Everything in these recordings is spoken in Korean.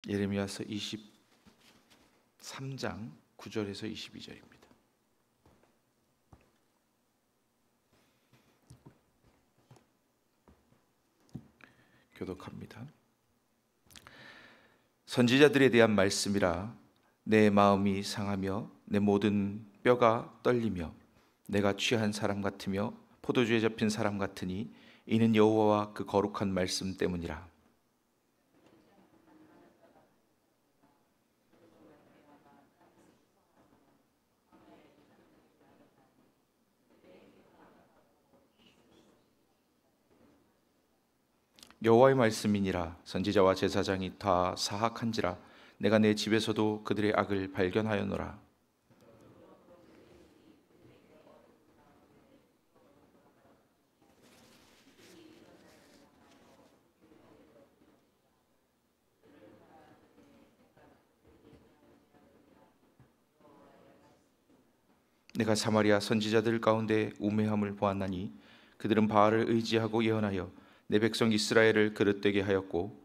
예레미야서 23장 9절에서 22절입니다. 교독합니다. 선지자들에 대한 말씀이라. 내 마음이 상하며 내 모든 뼈가 떨리며 내가 취한 사람 같으며 포도주에 접힌 사람 같으니 이는 여호와와 그 거룩한 말씀 때문이라. 여호와의 말씀이니라. 선지자와 제사장이 다 사악한지라. 내가 내 집에서도 그들의 악을 발견하였노라. 내가 사마리아 선지자들 가운데 우매함을 보았나니 그들은 바알을 의지하고 예언하여 내 백성 이스라엘을 그릇되게 하였고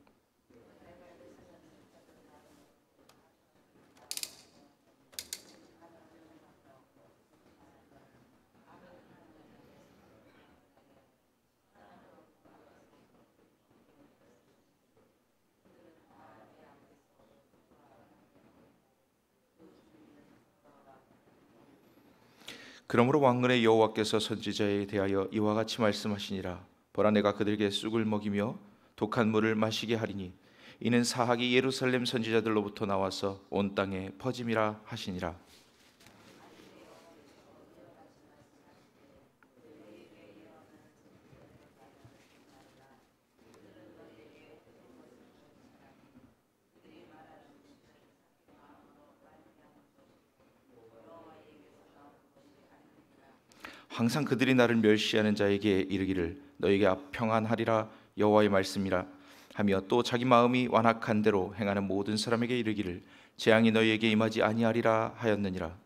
그러므로 왕군의 여호와께서 선지자에 대하여 이와 같이 말씀하시니라. 보라, 내가 그들에게 쑥을 먹이며 독한 물을 마시게 하리니 이는 사악이 예루살렘 선지자들로부터 나와서 온 땅에 퍼짐이라 하시니라. 항상 그들이 나를 멸시하는 자에게 이르기를 너에게 평안하리라 여호와의 말씀이라 하며 또 자기 마음이 완악한 대로 행하는 모든 사람에게 이르기를 재앙이 너희에게 임하지 아니하리라 하였느니라.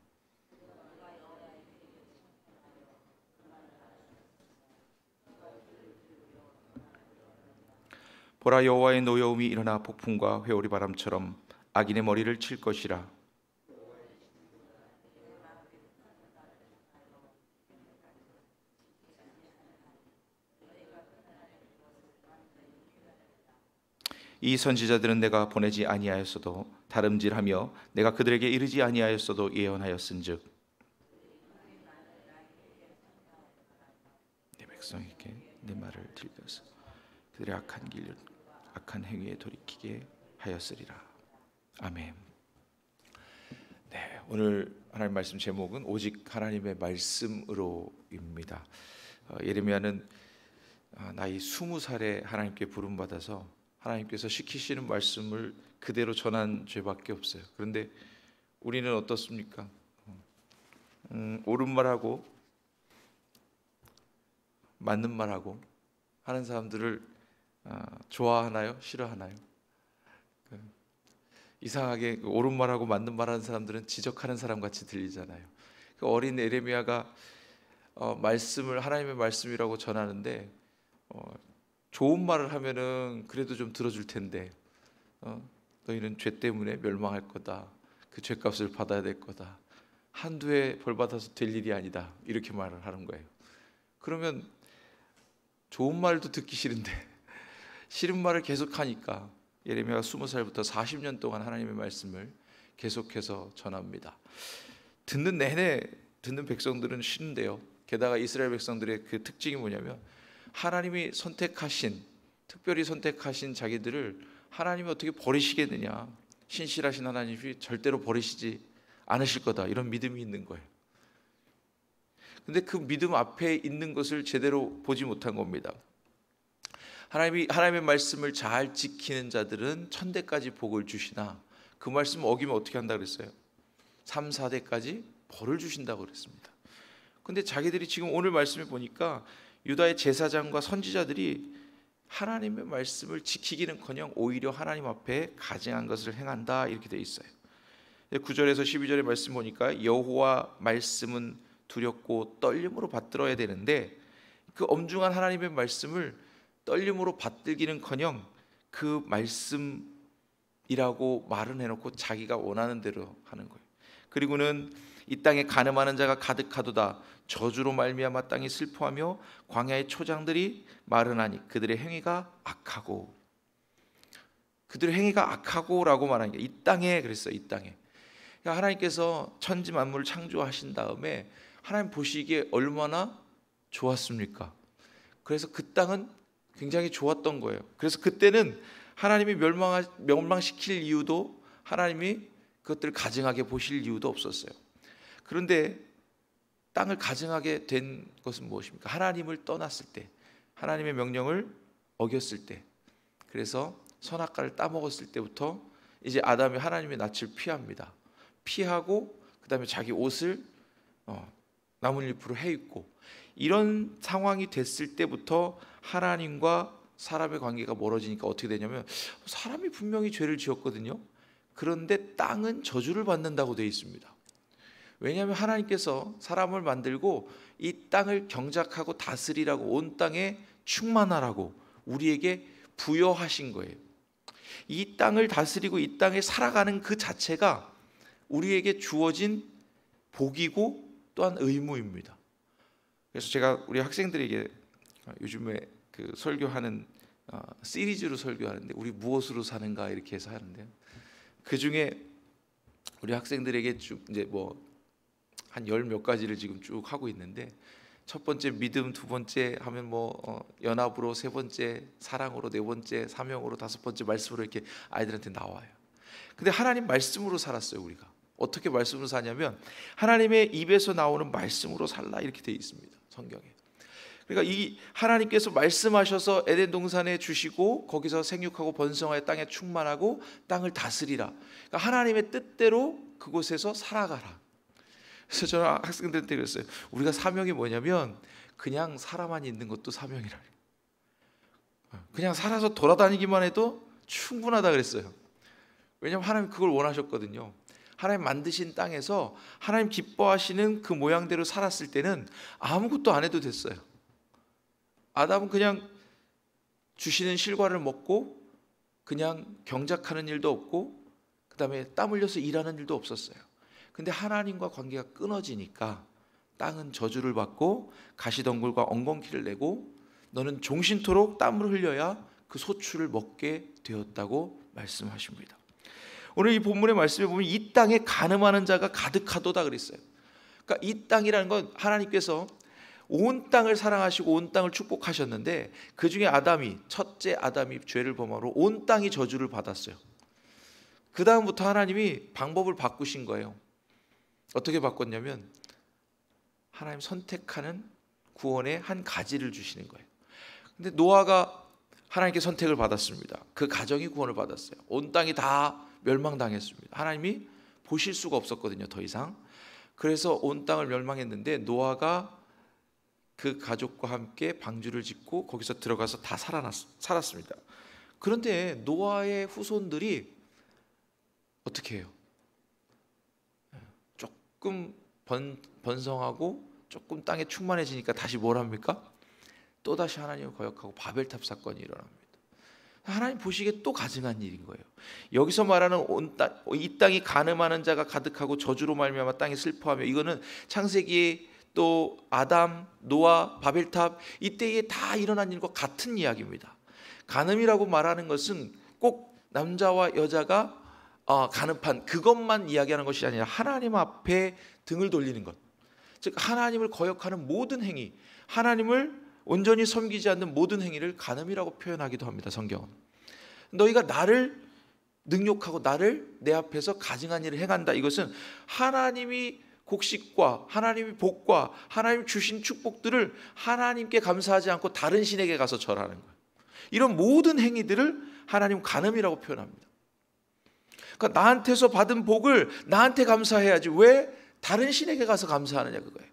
보라, 여호와의 노여움이 일어나 폭풍과 회오리 바람처럼 악인의 머리를 칠 것이라. 이 선지자들은 내가 보내지 아니하였어도 다름질하며 내가 그들에게 이르지 아니하였어도 예언하였은즉 내 백성에게 내 말을 들려서 그들의 악한 행위에 돌이키게 하였으리라. 아멘. 네, 오늘 하나님 말씀 제목은 오직 하나님의 말씀으로입니다. 예레미야는 나이 20살에 하나님께 부름받아서 하나님께서 시키시는 말씀을 그대로 전한 죄밖에 없어요. 그런데 우리는 어떻습니까? 옳은 말하고 맞는 말하고 하는 사람들을 좋아하나요? 싫어하나요? 이상하게 옳은 말하고 맞는 말하는 사람들은 지적하는 사람 같이 들리잖아요. 그 어린 예레미야가 말씀을 하나님의 말씀이라고 전하는데 좋은 말을 하면은 그래도 좀 들어줄 텐데 너희는 죄 때문에 멸망할 거다. 그 죄값을 받아야 될 거다. 한두 해 벌 받아서 될 일이 아니다. 이렇게 말을 하는 거예요. 그러면 좋은 말도 듣기 싫은데 싫은 말을 계속하니까 예레미야가 20살부터 40년 동안 하나님의 말씀을 계속해서 전합니다. 듣는 내내 듣는 백성들은 싫은데요. 게다가 이스라엘 백성들의 그 특징이 뭐냐면 하나님이 선택하신, 특별히 선택하신 자기들을 하나님이 어떻게 버리시겠느냐, 신실하신 하나님이 절대로 버리시지 않으실 거다, 이런 믿음이 있는 거예요. 근데 그 믿음 앞에 있는 것을 제대로 보지 못한 겁니다. 하나님의 말씀을 잘 지키는 자들은 천대까지 복을 주시나 그 말씀 어기면 어떻게 한다 그랬어요? 3, 4대까지 벌을 주신다고 그랬습니다. 근데 자기들이 지금 오늘 말씀을 보니까 유다의 제사장과 선지자들이 하나님의 말씀을 지키기는커녕 오히려 하나님 앞에 가증한 것을 행한다, 이렇게 돼 있어요. 9절에서 12절의 말씀 보니까 여호와 말씀은 두렵고 떨림으로 받들어야 되는데 그 엄중한 하나님의 말씀을 떨림으로 받들기는커녕 그 말씀 이라고 말은 해놓고 자기가 원하는 대로 하는 거예요. 그리고는 이 땅에 간음하는 자가 가득하도다. 저주로 말미암아 땅이 슬퍼하며 광야의 초장들이 마르나니 그들의 행위가 악하고. 그들의 행위가 악하고라고 말하는 게 이 땅에 그랬어요. 이 땅에. 그러니까 하나님께서 천지 만물을 창조하신 다음에 하나님 보시기에 얼마나 좋았습니까? 그래서 그 땅은 굉장히 좋았던 거예요. 그래서 그때는 하나님이 멸망시킬 이유도, 하나님이 그것들을 가증하게 보실 이유도 없었어요. 그런데 땅을 가증하게 된 것은 무엇입니까? 하나님을 떠났을 때, 하나님의 명령을 어겼을 때, 그래서 선악과를 따먹었을 때부터 이제 아담이 하나님의 낯을 피합니다. 피하고 그 다음에 자기 옷을 나뭇잎으로 해입고, 이런 상황이 됐을 때부터 하나님과 사람의 관계가 멀어지니까 어떻게 되냐면, 사람이 분명히 죄를 지었거든요. 그런데 땅은 저주를 받는다고 되어 있습니다. 왜냐하면 하나님께서 사람을 만들고 이 땅을 경작하고 다스리라고, 온 땅에 충만하라고 우리에게 부여하신 거예요. 이 땅을 다스리고 이 땅에 살아가는 그 자체가 우리에게 주어진 복이고 또한 의무입니다. 그래서 제가 우리 학생들에게 요즘에 그 설교하는 시리즈로 설교하는데, 우리 무엇으로 사는가 이렇게 해서 하는데요. 그 중에 우리 학생들에게 쭉 이제 뭐 한 열 몇 가지를 지금 쭉 하고 있는데, 첫 번째 믿음, 두 번째 하면 뭐 연합으로, 세 번째 사랑으로, 네 번째 사명으로, 다섯 번째 말씀으로 이렇게 아이들한테 나와요. 근데 하나님 말씀으로 살았어요. 우리가 어떻게 말씀으로 사냐면 하나님의 입에서 나오는 말씀으로 살라 이렇게 되어 있습니다, 성경에. 그러니까 이 하나님께서 말씀하셔서 에덴 동산에 주시고 거기서 생육하고 번성하여 땅에 충만하고 땅을 다스리라. 그러니까 하나님의 뜻대로 그곳에서 살아가라. 그래서 저는 학생들한테 그랬어요. 우리가 사명이 뭐냐면 그냥 살아만 있는 것도 사명이라. 그냥 살아서 돌아다니기만 해도 충분하다 그랬어요. 왜냐하면 하나님 그걸 원하셨거든요. 하나님 만드신 땅에서 하나님 기뻐하시는 그 모양대로 살았을 때는 아무것도 안 해도 됐어요. 아담은 그냥 주시는 실과를 먹고 그냥 경작하는 일도 없고 그 다음에 땀 흘려서 일하는 일도 없었어요. 근데 하나님과 관계가 끊어지니까 땅은 저주를 받고 가시덩굴과 엉겅퀴를 내고 너는 종신토록 땀을 흘려야 그 소출을 먹게 되었다고 말씀하십니다. 오늘 이 본문의 말씀에 보면 이 땅에 간음하는 자가 가득하도다 그랬어요. 그러니까 이 땅이라는 건 하나님께서 온 땅을 사랑하시고 온 땅을 축복하셨는데, 그 중에 첫째 아담이 죄를 범함으로 온 땅이 저주를 받았어요. 그 다음부터 하나님이 방법을 바꾸신 거예요. 어떻게 바꿨냐면 하나님 선택하는 구원의 한 가지를 주시는 거예요. 근데 노아가 하나님께 선택을 받았습니다. 그 가정이 구원을 받았어요. 온 땅이 다 멸망당했습니다. 하나님이 보실 수가 없었거든요, 더 이상. 그래서 온 땅을 멸망했는데 노아가 그 가족과 함께 방주를 짓고 거기서 들어가서 다 살았습니다. 그런데 노아의 후손들이 어떻게 해요? 조금 번성하고 조금 땅에 충만해지니까 다시 뭘 합니까? 또다시 하나님을 거역하고 바벨탑 사건이 일어납니다. 하나님 보시기에 또 가증한 일인 거예요. 여기서 말하는 이 땅이 간음하는 자가 가득하고 저주로 말미암아 땅이 슬퍼하며, 이거는 창세기 또 아담, 노아, 바벨탑 이때에 다 일어난 일과 같은 이야기입니다. 간음이라고 말하는 것은 꼭 남자와 여자가 간음한 그것만 이야기하는 것이 아니라 하나님 앞에 등을 돌리는 것, 즉 하나님을 거역하는 모든 행위, 하나님을 온전히 섬기지 않는 모든 행위를 간음이라고 표현하기도 합니다. 성경은 너희가 나를 능욕하고 나를 내 앞에서 가증한 일을 행한다. 이것은 하나님이 곡식과 하나님의 복과 하나님 주신 축복들을 하나님께 감사하지 않고 다른 신에게 가서 절하는 거예요. 이런 모든 행위들을 하나님 간음이라고 표현합니다. 그러니까 나한테서 받은 복을 나한테 감사해야지 왜 다른 신에게 가서 감사하느냐 그거예요.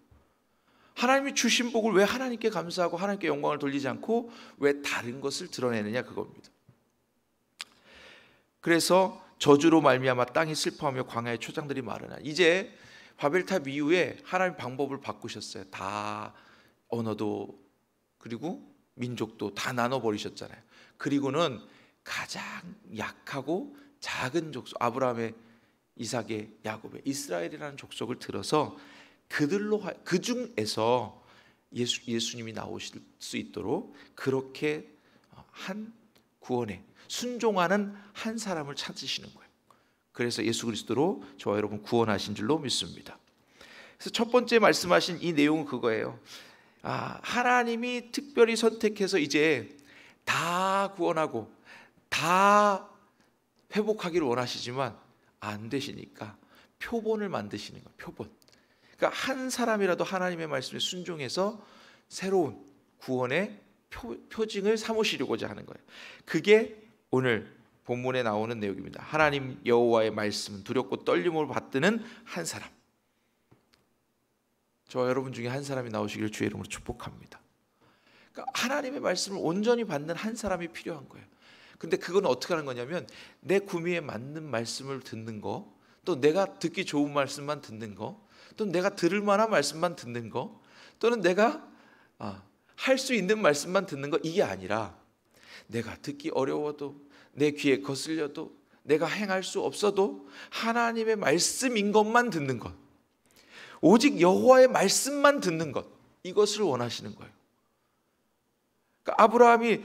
하나님이 주신 복을 왜 하나님께 감사하고 하나님께 영광을 돌리지 않고 왜 다른 것을 드러내느냐 그겁니다. 그래서 저주로 말미암아 땅이 슬퍼하며 광야의 초장들이 마르나. 이제 바벨탑 이후에 하나님 방법을 바꾸셨어요. 다 언어도 그리고 민족도 다 나눠버리셨잖아요. 그리고는 가장 약하고 작은 족속, 아브라함의, 이삭의, 야곱의, 이스라엘이라는 족속을 들어서 그 중에서 예수님이 나오실 수 있도록 그렇게 한 구원에 순종하는 한 사람을 찾으시는 거예요. 그래서 예수 그리스도로 저와 여러분 구원하신 줄로 믿습니다. 그래서 첫 번째 말씀하신 이 내용은 그거예요. 하나님이 특별히 선택해서 이제 다 구원하고 다 회복하기를 원하시지만 안 되시니까 표본을 만드시는 거예요. 표본. 그러니까 한 사람이라도 하나님의 말씀에 순종해서 새로운 구원의 표징을 삼으시려고자 하는 거예요. 그게 오늘 본문에 나오는 내용입니다. 하나님 여호와의 말씀은 두렵고 떨림을 받드는 한 사람. 저와 여러분 중에 한 사람이 나오시기를 주의 이름으로 축복합니다. 그러니까 하나님의 말씀을 온전히 받는 한 사람이 필요한 거예요. 근데 그건 어떻게 하는 거냐면 내 구미에 맞는 말씀을 듣는 거, 또 내가 듣기 좋은 말씀만 듣는 거, 또 내가 들을 만한 말씀만 듣는 거, 또는 내가 할 수 있는 말씀만 듣는 거, 이게 아니라 내가 듣기 어려워도 내 귀에 거슬려도 내가 행할 수 없어도 하나님의 말씀인 것만 듣는 것, 오직 여호와의 말씀만 듣는 것, 이것을 원하시는 거예요. 그러니까 아브라함이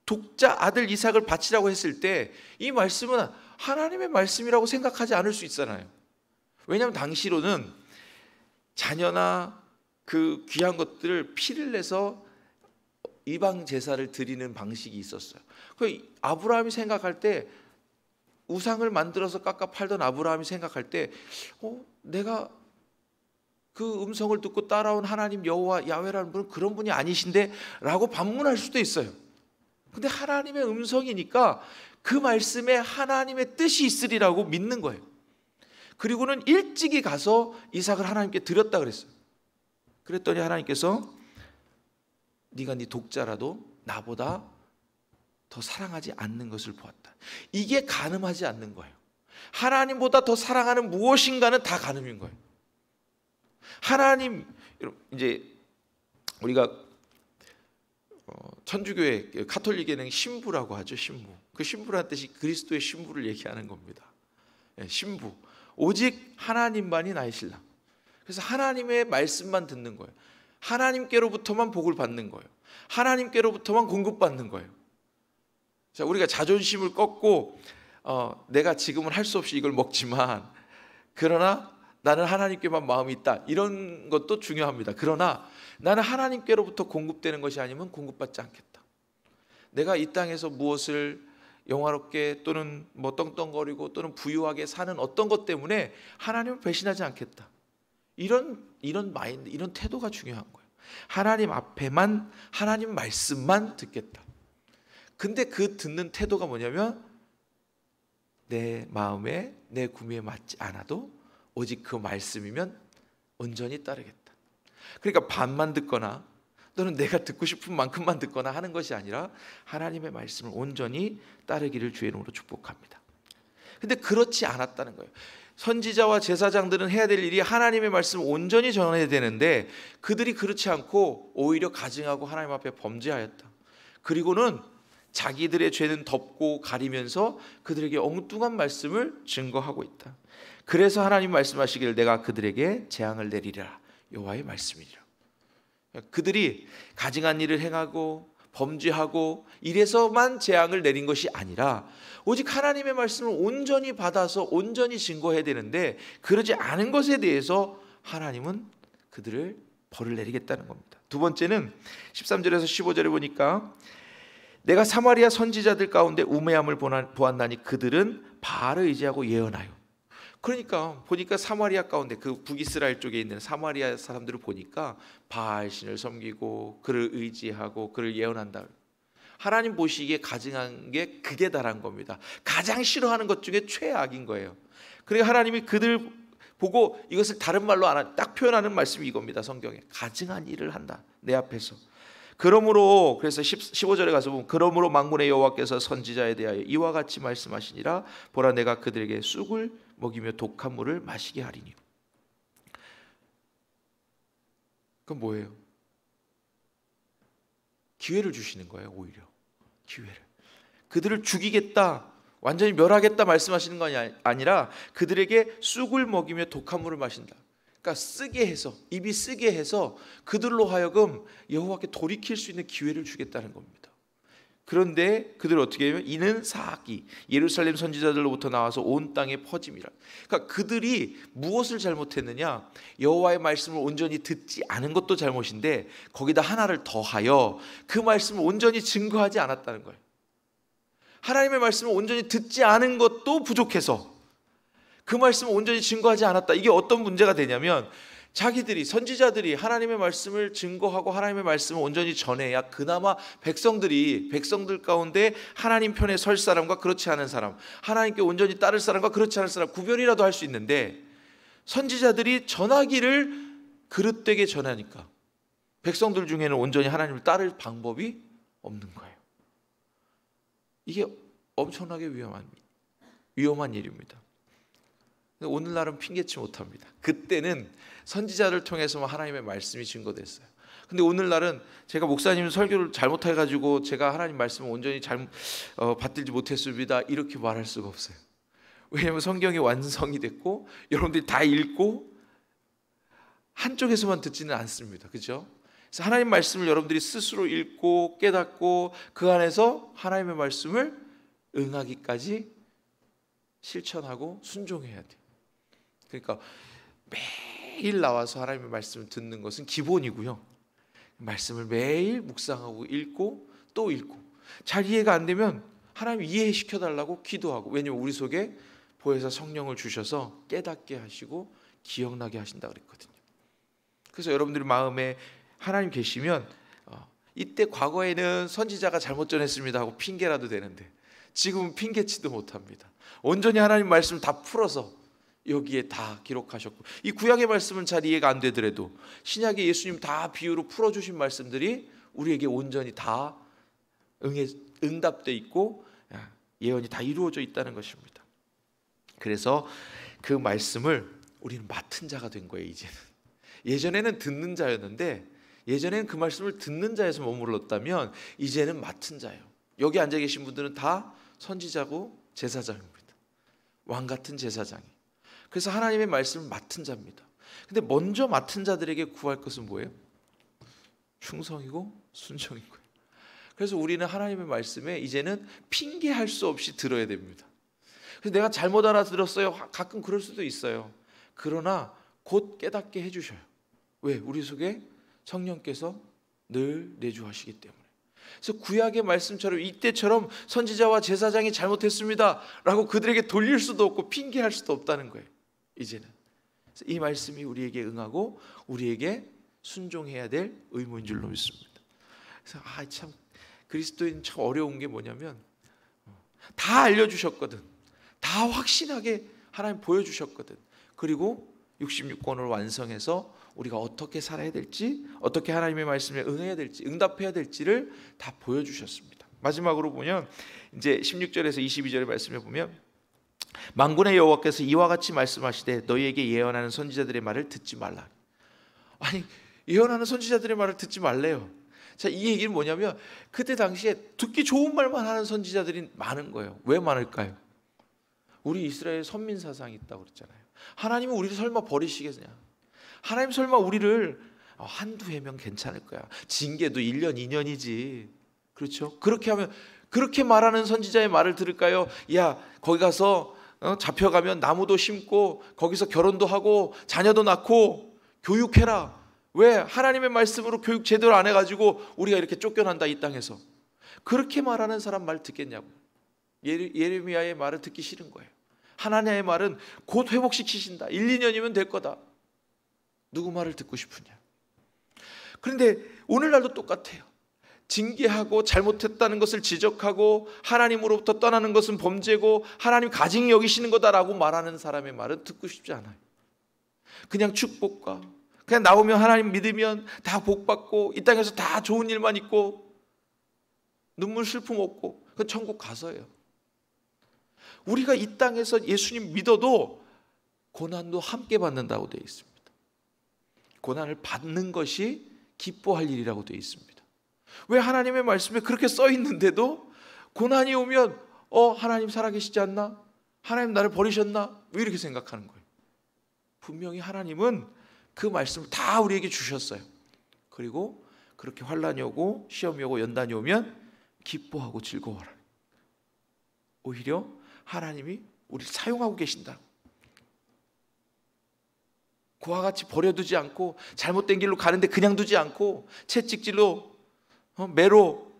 독자 아들 이삭을 바치라고 했을 때 이 말씀은 하나님의 말씀이라고 생각하지 않을 수 있잖아요. 왜냐하면 당시로는 자녀나 그 귀한 것들을 피를 내서 이방 제사를 드리는 방식이 있었어요. 그 아브라함이 생각할 때, 우상을 만들어서 깎아 팔던 아브라함이 생각할 때 내가 그 음성을 듣고 따라온 하나님 여호와 야훼라는 분은 그런 분이 아니신데 라고 반문할 수도 있어요. 근데 하나님의 음성이니까 그 말씀에 하나님의 뜻이 있으리라고 믿는 거예요. 그리고는 일찍이 가서 이삭을 하나님께 드렸다 그랬어요. 그랬더니 하나님께서 네가 네 독자라도 나보다 더 사랑하지 않는 것을 보았다. 이게 간음하지 않는 거예요. 하나님보다 더 사랑하는 무엇인가는 다 간음인 거예요. 하나님, 이제 우리가 천주교의 가톨릭에는 신부라고 하죠. 신부. 그 신부라는 뜻이 그리스도의 신부를 얘기하는 겁니다. 신부. 오직 하나님만이 나의 신랑. 그래서 하나님의 말씀만 듣는 거예요. 하나님께로부터만 복을 받는 거예요. 하나님께로부터만 공급받는 거예요. 자, 우리가 자존심을 꺾고 내가 지금은 할 수 없이 이걸 먹지만 그러나 나는 하나님께만 마음이 있다, 이런 것도 중요합니다. 그러나 나는 하나님께로부터 공급되는 것이 아니면 공급받지 않겠다. 내가 이 땅에서 무엇을 영화롭게 또는 떵떵거리고 또는 부유하게 사는 어떤 것 때문에 하나님을 배신하지 않겠다. 이런 마인드, 이런 태도가 중요한 거예요. 하나님 앞에만, 하나님 말씀만 듣겠다. 근데 그 듣는 태도가 뭐냐면 내 마음에, 내 구미에 맞지 않아도 오직 그 말씀이면 온전히 따르겠다. 그러니까 반만 듣거나 또는 내가 듣고 싶은 만큼만 듣거나 하는 것이 아니라 하나님의 말씀을 온전히 따르기를 주의 이름으로 축복합니다. 근데 그렇지 않았다는 거예요. 선지자와 제사장들은 해야 될 일이 하나님의 말씀을 온전히 전해야 되는데 그들이 그렇지 않고 오히려 가증하고 하나님 앞에 범죄하였다. 그리고는 자기들의 죄는 덮고 가리면서 그들에게 엉뚱한 말씀을 증거하고 있다. 그래서 하나님 말씀하시기를 내가 그들에게 재앙을 내리리라. 여호와의 말씀이라. 그들이 가증한 일을 행하고 범죄하고 이래서만 재앙을 내린 것이 아니라 오직 하나님의 말씀을 온전히 받아서 온전히 증거해야 되는데 그러지 않은 것에 대해서 하나님은 그들을 벌을 내리겠다는 겁니다. 두 번째는 13절에서 15절에 보니까 내가 사마리아 선지자들 가운데 우매함을 보았나니 그들은 바알을 의지하고 예언하여. 그러니까 보니까 사마리아 가운데 그 북이스라엘 쪽에 있는 사마리아 사람들을 보니까 바알 신을 섬기고 그를 의지하고 그를 예언한다. 하나님 보시기에 가증한 게 극에 달한 겁니다. 가장 싫어하는 것 중에 최악인 거예요. 그러니까 하나님이 그들 보고 이것을 다른 말로 딱 표현하는 말씀이 이겁니다. 성경에 가증한 일을 한다 내 앞에서. 그러므로 그래서 15절에 가서 보면 그러므로 만군의 여호와께서 선지자에 대하여 이와 같이 말씀하시니라. 보라 내가 그들에게 쑥을 먹이며 독한 물을 마시게 하리니. 그건 뭐예요? 기회를 주시는 거예요. 오히려 기회를. 그들을 죽이겠다. 완전히 멸하겠다 말씀하시는 거 아니라 그들에게 쑥을 먹이며 독한 물을 마신다. 그러니까 쓰게 해서, 입이 쓰게 해서 그들로 하여금 여호와께 돌이킬 수 있는 기회를 주겠다는 겁니다. 그런데 그들 어떻게 하면 이는 사악이 예루살렘 선지자들로부터 나와서 온 땅에 퍼짐이라. 그러니까 그들이 무엇을 잘못했느냐? 여호와의 말씀을 온전히 듣지 않은 것도 잘못인데 거기다 하나를 더하여 그 말씀을 온전히 증거하지 않았다는 거예요. 하나님의 말씀을 온전히 듣지 않은 것도 부족해서 그 말씀을 온전히 증거하지 않았다. 이게 어떤 문제가 되냐면 자기들이, 선지자들이 하나님의 말씀을 증거하고 하나님의 말씀을 온전히 전해야 그나마 백성들 가운데 하나님 편에 설 사람과 그렇지 않은 사람, 하나님께 온전히 따를 사람과 그렇지 않은 사람 구별이라도 할 수 있는데, 선지자들이 전하기를 그릇되게 전하니까 백성들 중에는 온전히 하나님을 따를 방법이 없는 거예요. 이게 엄청나게 위험한 일입니다. 오늘날은 핑계치 못합니다. 그때는 선지자를 통해서만 하나님의 말씀이 증거됐어요. 근데 오늘날은 제가 목사님 설교를 잘못해가지고 제가 하나님 말씀을 온전히 받들지 못했습니다, 이렇게 말할 수가 없어요. 왜냐하면 성경이 완성이 됐고 여러분들이 다 읽고 한쪽에서만 듣지는 않습니다. 그렇죠? 그래서 하나님 말씀을 여러분들이 스스로 읽고 깨닫고 그 안에서 하나님의 말씀을 응하기까지 실천하고 순종해야 돼요. 그러니까 매일 나와서 하나님의 말씀을 듣는 것은 기본이고요. 말씀을 매일 묵상하고 읽고 또 읽고, 잘 이해가 안 되면 하나님 이해시켜 달라고 기도하고, 왜냐하면 우리 속에 보혜사 성령을 주셔서 깨닫게 하시고 기억나게 하신다 그랬거든요. 그래서 여러분들이 마음에 하나님 계시면 이때 과거에는 선지자가 잘못 전했습니다 하고 핑계라도 되는데 지금은 핑계치도 못합니다. 온전히 하나님 말씀 다 풀어서 여기에 다 기록하셨고, 이 구약의 말씀은 잘 이해가 안 되더라도 신약의 예수님 다 비유로 풀어주신 말씀들이 우리에게 온전히 다 응답돼 있고 예언이 다 이루어져 있다는 것입니다. 그래서 그 말씀을 우리는 맡은 자가 된 거예요. 이제는. 예전에는 듣는 자였는데, 예전에는 그 말씀을 듣는 자에서 머물렀다면 이제는 맡은 자예요. 여기 앉아 계신 분들은 다 선지자고 제사장입니다. 왕 같은 제사장이. 그래서 하나님의 말씀을 맡은 자입니다. 근데 먼저 맡은 자들에게 구할 것은 뭐예요? 충성이고 순종인 거예요. 그래서 우리는 하나님의 말씀에 이제는 핑계할 수 없이 들어야 됩니다. 그래서 내가 잘못 알아들었어요. 가끔 그럴 수도 있어요. 그러나 곧 깨닫게 해주셔요. 왜? 우리 속에 성령께서 늘 내주하시기 때문에. 그래서 구약의 말씀처럼 이때처럼 선지자와 제사장이 잘못했습니다 라고 그들에게 돌릴 수도 없고 핑계할 수도 없다는 거예요. 이제는 이 말씀이 우리에게 응하고 우리에게 순종해야 될 의무인 줄로 믿습니다. 그래서 참 그리스도인 참 어려운 게 뭐냐면 다 알려주셨거든, 다 확신하게 하나님 보여주셨거든. 그리고 66권을 완성해서 우리가 어떻게 살아야 될지, 어떻게 하나님의 말씀에 응해야 될지, 응답해야 될지를 다 보여주셨습니다. 마지막으로 보면 이제 16절에서 22절의 말씀에 보면 만군의 여호와께서 이와 같이 말씀하시되 너희에게 예언하는 선지자들의 말을 듣지 말라. 아니, 예언하는 선지자들의 말을 듣지 말래요. 자, 이 얘기는 뭐냐면 그때 당시에 듣기 좋은 말만 하는 선지자들이 많은 거예요. 왜 많을까요? 우리 이스라엘 선민 사상이 있다고 그랬잖아요. 하나님은 우리를 설마 버리시겠냐? 하나님 설마 우리를 한두 해면 괜찮을 거야. 징계도 1년 2년이지. 그렇죠? 그렇게 하면, 그렇게 말하는 선지자의 말을 들을까요? 야, 거기 가서 잡혀가면 나무도 심고 거기서 결혼도 하고 자녀도 낳고 교육해라. 왜? 하나님의 말씀으로 교육 제대로 안 해가지고 우리가 이렇게 쫓겨난다, 이 땅에서. 그렇게 말하는 사람 말 듣겠냐고. 예레미야의 말을 듣기 싫은 거예요. 하나님의 말은 곧 회복시키신다. 1, 2년이면 될 거다. 누구 말을 듣고 싶으냐? 그런데 오늘날도 똑같아요. 징계하고 잘못했다는 것을 지적하고 하나님으로부터 떠나는 것은 범죄고 하나님 가증히 여기시는 거다라고 말하는 사람의 말은 듣고 싶지 않아요. 그냥 축복과 그냥 나오면 하나님 믿으면 다 복받고 이 땅에서 다 좋은 일만 있고 눈물 슬픔 없고 그 천국 가서예요. 우리가 이 땅에서 예수님 믿어도 고난도 함께 받는다고 되어 있습니다. 고난을 받는 것이 기뻐할 일이라고 되어 있습니다. 왜? 하나님의 말씀에 그렇게 써 있는데도 고난이 오면 하나님 살아계시지 않나? 하나님 나를 버리셨나? 왜 이렇게 생각하는 거예요? 분명히 하나님은 그 말씀을 다 우리에게 주셨어요. 그리고 그렇게 환난이 오고 시험이 오고 연단이 오면 기뻐하고 즐거워라. 오히려 하나님이 우리를 사용하고 계신다. 그와 같이 버려두지 않고 잘못된 길로 가는데 그냥 두지 않고 채찍질로 매로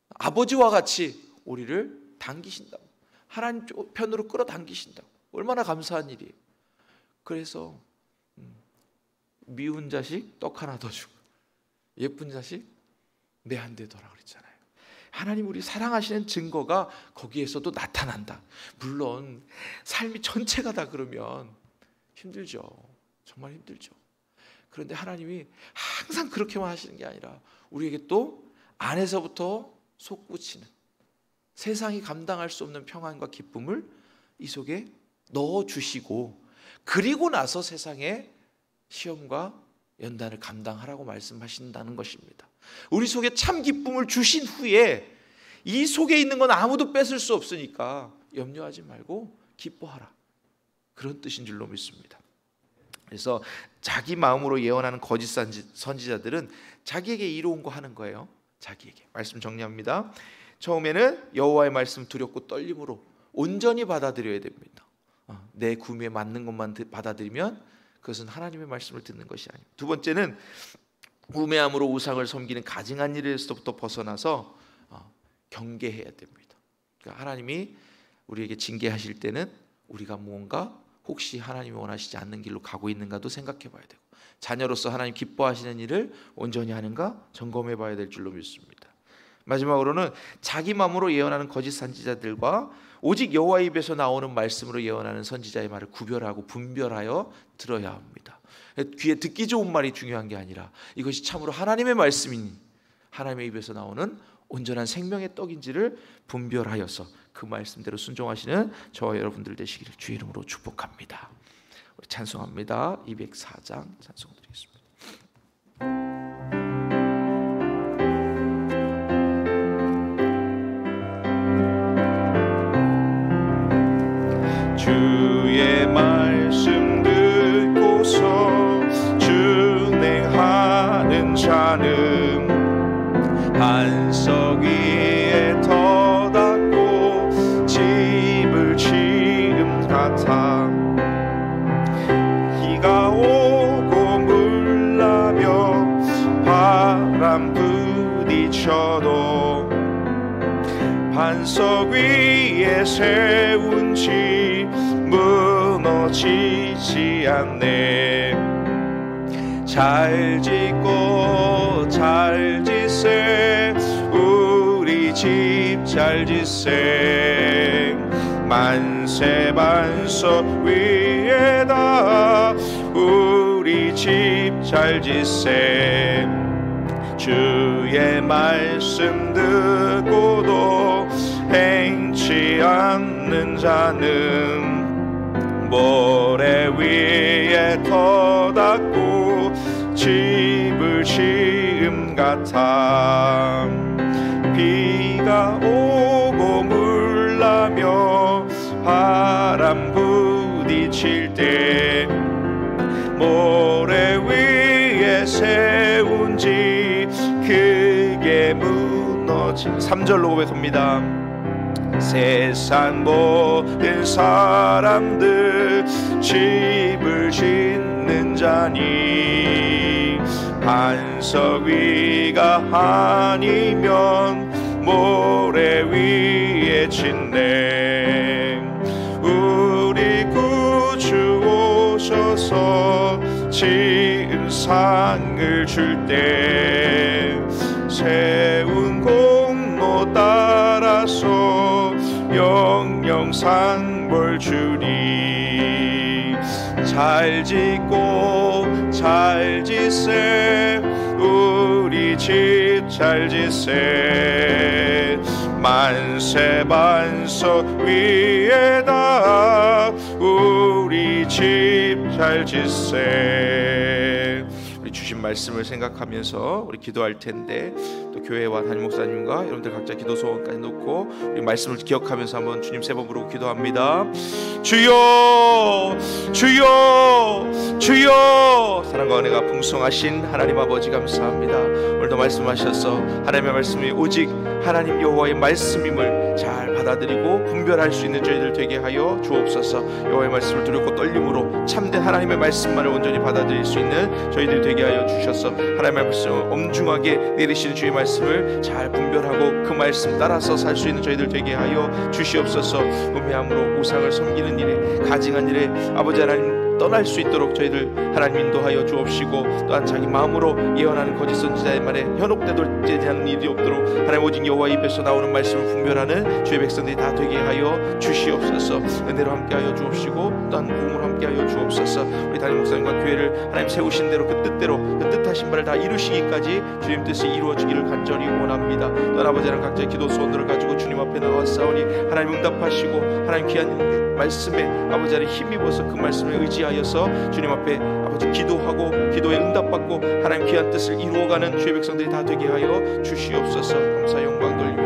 아버지와 같이 우리를 당기신다. 하나님 편으로 끌어당기신다. 얼마나 감사한 일이에요. 그래서 미운 자식 떡 하나 더 주고 예쁜 자식 내 한 대 더라 그랬잖아요. 하나님 우리 사랑하시는 증거가 거기에서도 나타난다. 물론 삶이 전체가 다 그러면 힘들죠. 정말 힘들죠. 그런데 하나님이 항상 그렇게만 하시는 게 아니라 우리에게 또 안에서부터 솟구치는 세상이 감당할 수 없는 평안과 기쁨을 이 속에 넣어주시고, 그리고 나서 세상의 시험과 연단을 감당하라고 말씀하신다는 것입니다. 우리 속에 참 기쁨을 주신 후에 이 속에 있는 건 아무도 뺏을 수 없으니까 염려하지 말고 기뻐하라, 그런 뜻인 줄로 믿습니다. 그래서 자기 마음으로 예언하는 거짓 선지자들은 자기에게 이로운 거 하는 거예요. 자기에게. 말씀 정리합니다. 처음에는 여호와의 말씀 두렵고 떨림으로 온전히 받아들여야 됩니다. 내 구미에 맞는 것만 받아들이면 그것은 하나님의 말씀을 듣는 것이 아닙니다. 두 번째는 우매함으로 우상을 섬기는 가증한 일에서부터 벗어나서 경계해야 됩니다. 그러니까 하나님이 우리에게 징계하실 때는 우리가 무언가 혹시 하나님이 원하시지 않는 길로 가고 있는가도 생각해 봐야 되고, 자녀로서 하나님 기뻐하시는 일을 온전히 하는가 점검해 봐야 될 줄로 믿습니다. 마지막으로는 자기 마음으로 예언하는 거짓 선지자들과 오직 여호와의 입에서 나오는 말씀으로 예언하는 선지자의 말을 구별하고 분별하여 들어야 합니다. 귀에 듣기 좋은 말이 중요한 게 아니라 이것이 참으로 하나님의 말씀인, 하나님의 입에서 나오는 온전한 생명의 떡인지를 분별하여서 그 말씀대로 순종하시는 저와 여러분들 되시기를 주의 이름으로 축복합니다. 우리 찬송합니다. 204장 찬송 드리겠습니다. 주의 말씀 듣고서 준행하는 자는 반석 위에 터닫고 집을 지은 같아. 비가 오고 물 나며 바람 부딪혀도 반석 위에 세운 집 무너지지 않네. 잘 짓고 잘 짓세, 우리 집 잘 짓세. 만세 반석 위에다 우리 집 잘 짓세. 주의 말씀 듣고도 행치 않는 자는 모래 위에 터닫고 집을 지음 같아. 비가 오고 물 나며 바람 부딪힐 때 모래 위에 세운 집 크게 무너진. 3절로 고백합니다. 세상 모든 사람들 집을 짓는 자니 반석 위가 아니면 모래 위에 짓네. 우리 구주 오셔서 지은 상을 줄 때 세운 공로 따라서 영영상벌 주리. 잘 짓고 잘 짓세, 우리 집 잘 짓세. 만세 반석 위에다 우리 집 잘 짓세. 주신 말씀을 생각하면서 우리 기도할 텐데, 또 교회와 담임 목사님과 여러분들 각자 기도 소원까지 놓고 우리 말씀을 기억하면서 한번 주님 세 번 부르고 기도합니다. 주여 주여 주여. 사랑과 은혜가 풍성하신 하나님 아버지 감사합니다. 오늘도 말씀하셔서 하나님의 말씀이 오직 하나님 여호와의 말씀임을 잘 받아들이고 분별할 수 있는 저희들 되게 하여 주옵소서. 여호와의 말씀을 두렵고 떨림으로 참된 하나님의 말씀만을 온전히 받아들일 수 있는 저희들 되게 하여 주셔서 하나님의 말씀을 엄중하게 내리시는 주의 말씀을 잘 분별하고 그 말씀 따라서 살 수 있는 저희들 되게 하여 주시옵소서. 음해함으로 우상을 섬기는 일에, 가증한 일에 아버지 하나님 떠날 수 있도록 저희들 하나님 인도하여 주옵시고, 또한 자기 마음으로 예언하는 거짓 선지자의 말에 현혹되지 않는 일이 없도록 하나님 오직 여호와 입에서 나오는 말씀을 분별하는 주의 백성들이 다 되게 하여 주시옵소서. 은혜로 함께하여 주옵시고 또한 도움으로 함께하여 주옵소서. 우리 담임 목사님과 교회를 하나님 세우신 대로 그 뜻대로 그 뜻하신 바를 다 이루시기까지 주님 뜻이 이루어지기를 간절히 원합니다. 또한 아버지 하나님 각자의 기도 소원들을 가지고 주님 앞에 나왔사오니 하나님 응답하시고 하나님 귀한 말씀에 아버지 하나님 힘입어서 그 말씀에 의지하여서 주님 앞에 아버지 기도하고 기도에 응답받고 하나님 귀한 뜻을 이루어가는 주의 백성들이 다 되게 하여 주시옵소서. 감사 영광 돌리며